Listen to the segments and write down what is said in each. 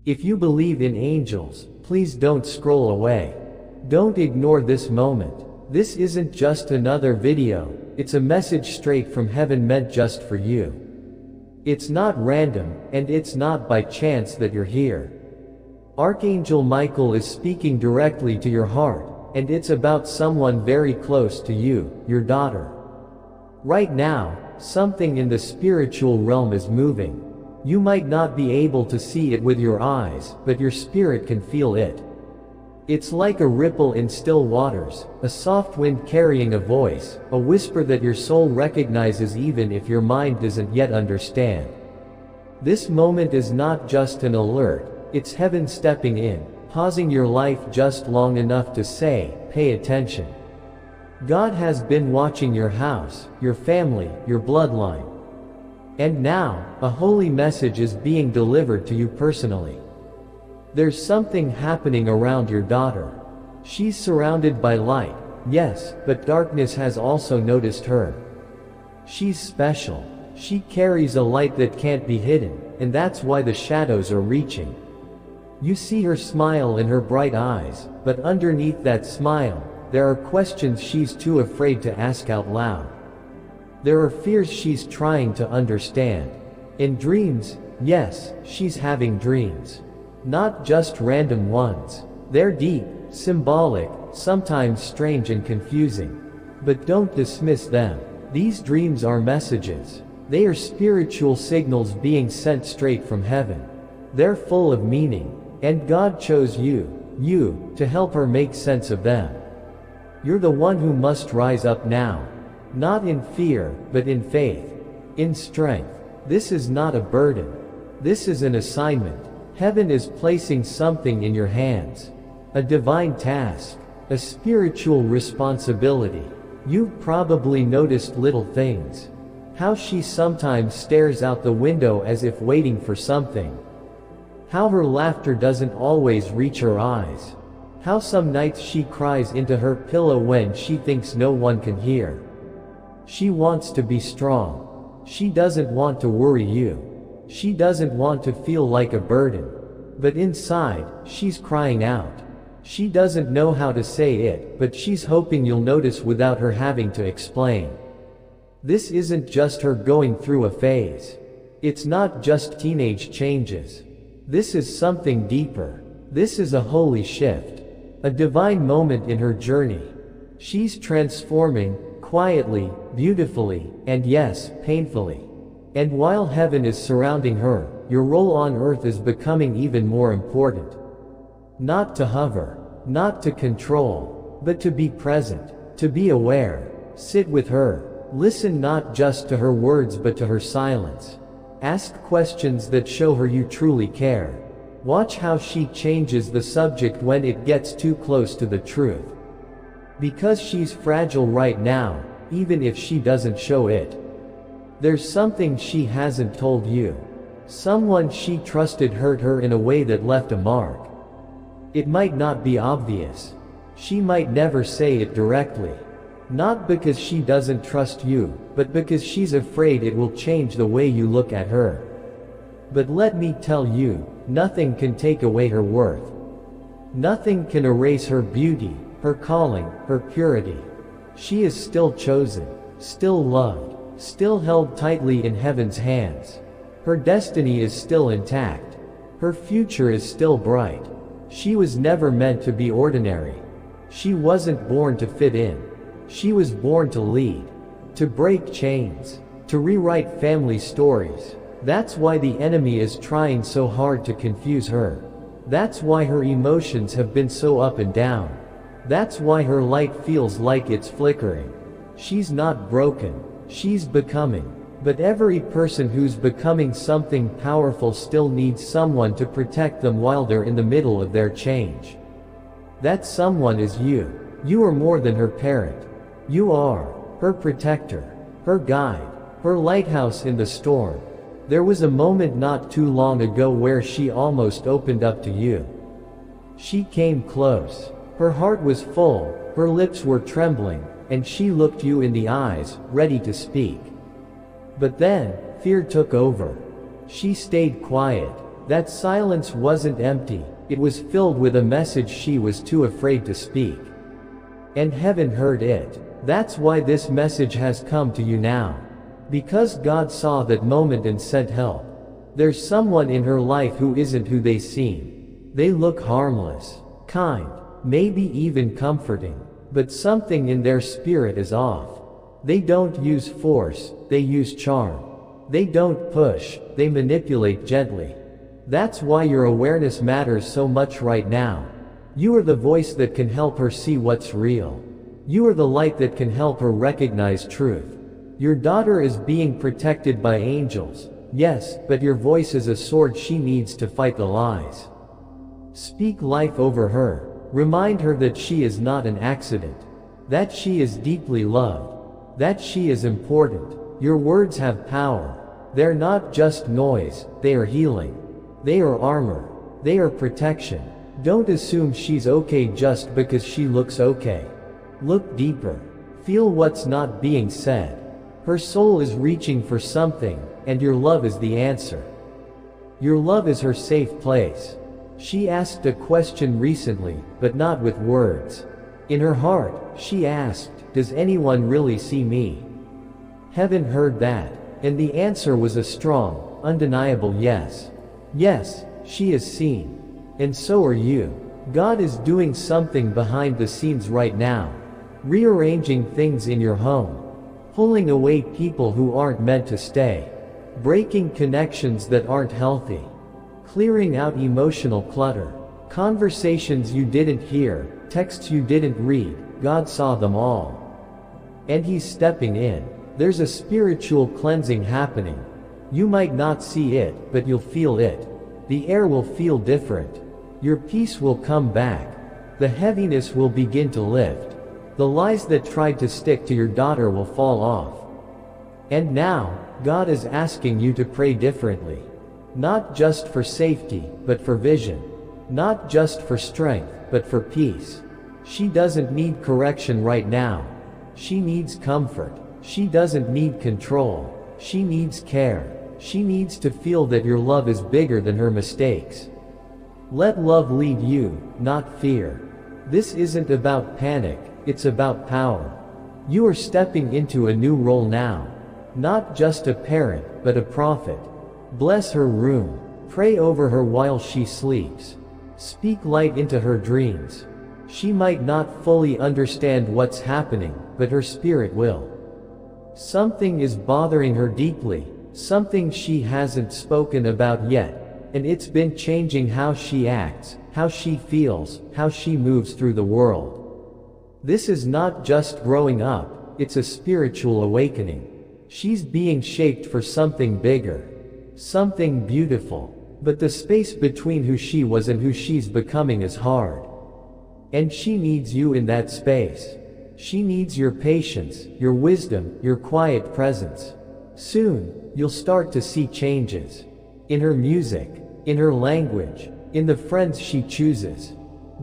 If you believe in angels, please don't scroll away. Don't ignore this moment. This isn't just another video, it's a message straight from heaven meant just for you. It's not random, and it's not by chance that you're here. Archangel Michael is speaking directly to your heart, and it's about someone very close to you, your daughter. Right now, something in the spiritual realm is moving. You might not be able to see it with your eyes, but your spirit can feel it. It's like a ripple in still waters, a soft wind carrying a voice, a whisper that your soul recognizes even if your mind doesn't yet understand. This moment is not just an alert, it's heaven stepping in, pausing your life just long enough to say, pay attention. God has been watching your house, your family, your bloodline. And now, a holy message is being delivered to you personally. There's something happening around your daughter. She's surrounded by light, yes, but darkness has also noticed her. She's special. She carries a light that can't be hidden, and that's why the shadows are reaching. You see her smile in her bright eyes, but underneath that smile, there are questions she's too afraid to ask out loud. There are fears she's trying to understand. In dreams, yes, she's having dreams. Not just random ones. They're deep, symbolic, sometimes strange and confusing. But don't dismiss them. These dreams are messages. They are spiritual signals being sent straight from heaven. They're full of meaning, and God chose you, to help her make sense of them. You're the one who must rise up now. Not in fear, but in faith. In strength. This is not a burden. This is an assignment. Heaven is placing something in your hands. A divine task. A spiritual responsibility. You've probably noticed little things. How she sometimes stares out the window as if waiting for something. How her laughter doesn't always reach her eyes. How some nights she cries into her pillow when she thinks no one can hear. She wants to be strong. She doesn't want to worry you. She doesn't want to feel like a burden. But inside, she's crying out. She doesn't know how to say it, but she's hoping you'll notice without her having to explain. This isn't just her going through a phase. It's not just teenage changes. This is something deeper. This is a holy shift. A divine moment in her journey. She's transforming, quietly, beautifully, and yes, painfully. And while heaven is surrounding her, your role on earth is becoming even more important. Not to hover, not to control, but to be present, to be aware. Sit with her. Listen not just to her words but to her silence. Ask questions that show her you truly care. Watch how she changes the subject when it gets too close to the truth. Because she's fragile right now, even if she doesn't show it. There's something she hasn't told you. Someone she trusted hurt her in a way that left a mark. It might not be obvious. She might never say it directly. Not because she doesn't trust you, but because she's afraid it will change the way you look at her. But let me tell you, nothing can take away her worth. Nothing can erase her beauty, her calling, her purity. She is still chosen, still loved, still held tightly in heaven's hands. Her destiny is still intact. Her future is still bright. She was never meant to be ordinary. She wasn't born to fit in. She was born to lead. To break chains. To rewrite family stories. That's why the enemy is trying so hard to confuse her. That's why her emotions have been so up and down. That's why her light feels like it's flickering. She's not broken. She's becoming. But every person who's becoming something powerful still needs someone to protect them while they're in the middle of their change. That someone is you. You are more than her parent. You are her protector, her guide, her lighthouse in the storm. There was a moment not too long ago where she almost opened up to you. She came close. Her heart was full, her lips were trembling, and she looked you in the eyes, ready to speak. But then, fear took over. She stayed quiet. That silence wasn't empty, it was filled with a message she was too afraid to speak. And heaven heard it. That's why this message has come to you now. Because God saw that moment and sent help. There's someone in her life who isn't who they seem. They look harmless, kind, maybe even comforting. But something in their spirit is off. They don't use force, they use charm. They don't push, they manipulate gently. That's why your awareness matters so much right now. You are the voice that can help her see what's real. You are the light that can help her recognize truth. Your daughter is being protected by angels, yes, but your voice is a sword she needs to fight the lies. Speak life over her. Remind her that she is not an accident. That she is deeply loved. That she is important. Your words have power. They're not just noise, they are healing. They are armor. They are protection. Don't assume she's okay just because she looks okay. Look deeper. Feel what's not being said. Her soul is reaching for something, and your love is the answer. Your love is her safe place. She asked a question recently, but not with words. In her heart, she asked, "Does anyone really see me?" Heaven heard that, and the answer was a strong, undeniable yes. Yes, she is seen. And so are you. God is doing something behind the scenes right now. Rearranging things in your home. Pulling away people who aren't meant to stay. Breaking connections that aren't healthy. Clearing out emotional clutter. Conversations you didn't hear, texts you didn't read, God saw them all. And He's stepping in. There's a spiritual cleansing happening. You might not see it, but you'll feel it. The air will feel different. Your peace will come back. The heaviness will begin to lift. The lies that tried to stick to your daughter will fall off. And now, God is asking you to pray differently. Not just for safety, but for vision. Not just for strength, but for peace. She doesn't need correction right now. She needs comfort. She doesn't need control. She needs care. She needs to feel that your love is bigger than her mistakes. Let love lead you, not fear. This isn't about panic, it's about power. You are stepping into a new role now. Not just a parent, but a prophet. Bless her room. Pray over her while she sleeps. Speak light into her dreams. She might not fully understand what's happening, but her spirit will. Something is bothering her deeply, something she hasn't spoken about yet, and it's been changing how she acts, how she feels, how she moves through the world. This is not just growing up, it's a spiritual awakening. She's being shaped for something bigger. Something beautiful. But the space between who she was and who she's becoming is hard. And she needs you in that space. She needs your patience, your wisdom, your quiet presence. Soon, you'll start to see changes. In her music, in her language, in the friends she chooses.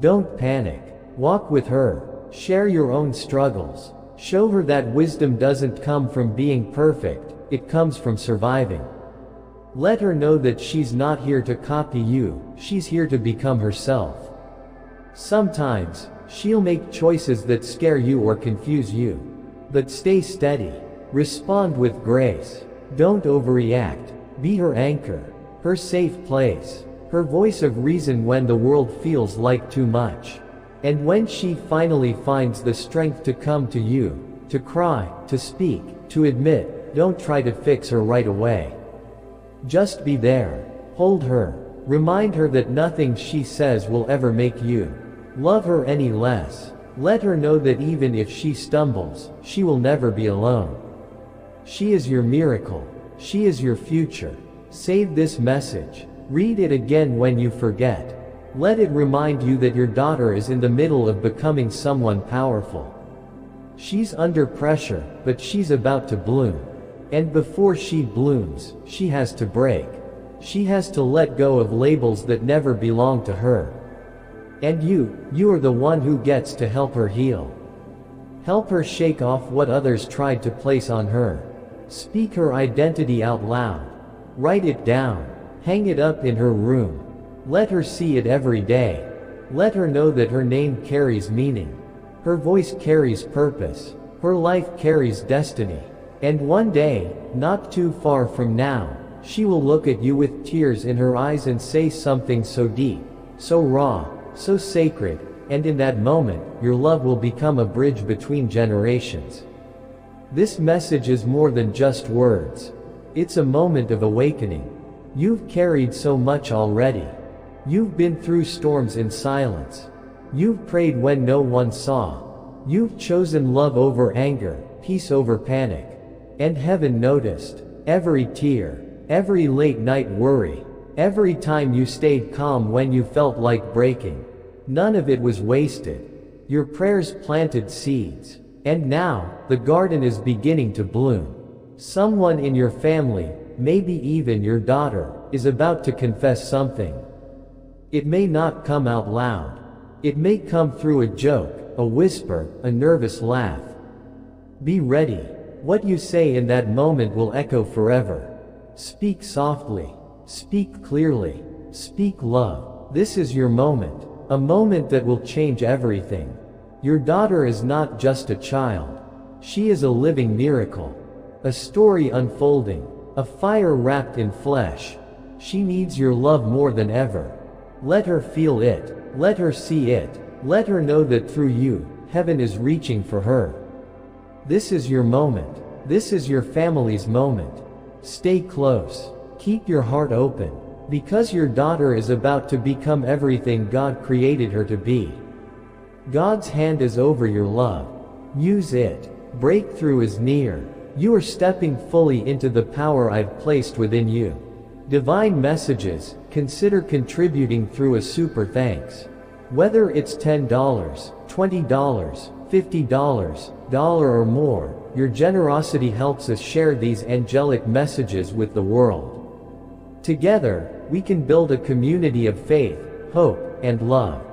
Don't panic. Walk with her. Share your own struggles. Show her that wisdom doesn't come from being perfect, it comes from surviving. Let her know that she's not here to copy you, she's here to become herself. Sometimes, she'll make choices that scare you or confuse you. But stay steady. Respond with grace. Don't overreact. Be her anchor, her safe place, her voice of reason when the world feels like too much. And when she finally finds the strength to come to you, to cry, to speak, to admit, don't try to fix her right away. Just be there. Hold her. Remind her that nothing she says will ever make you love her any less. Let her know that even if she stumbles, she will never be alone. She is your miracle. She is your future. Save this message. Read it again when you forget. Let it remind you that your daughter is in the middle of becoming someone powerful. She's under pressure, but she's about to bloom. And before she blooms, she has to break. She has to let go of labels that never belonged to her. And you are the one who gets to help her heal. Help her shake off what others tried to place on her. Speak her identity out loud. Write it down. Hang it up in her room. Let her see it every day. Let her know that her name carries meaning. Her voice carries purpose. Her life carries destiny. And one day, not too far from now, she will look at you with tears in her eyes and say something so deep, so raw, so sacred, and in that moment, your love will become a bridge between generations. This message is more than just words. It's a moment of awakening. You've carried so much already. You've been through storms in silence. You've prayed when no one saw. You've chosen love over anger, peace over panic. And heaven noticed. Every tear, every late night worry, every time you stayed calm when you felt like breaking. None of it was wasted. Your prayers planted seeds. And now, the garden is beginning to bloom. Someone in your family, maybe even your daughter, is about to confess something. It may not come out loud. It may come through a joke, a whisper, a nervous laugh. Be ready. What you say in that moment will echo forever. Speak softly. Speak clearly. Speak love. This is your moment. A moment that will change everything. Your daughter is not just a child. She is a living miracle. A story unfolding. A fire wrapped in flesh. She needs your love more than ever. Let her feel it. Let her see it. Let her know that through you, heaven is reaching for her. This is your moment. This is your family's moment. Stay close. Keep your heart open. Because your daughter is about to become everything God created her to be. God's hand is over your love. Use it. Breakthrough is near. You are stepping fully into the power I've placed within you. Divine messages, consider contributing through a super thanks. Whether it's $10, $20, $50, dollar or more, your generosity helps us share these angelic messages with the world. Together, we can build a community of faith, hope, and love.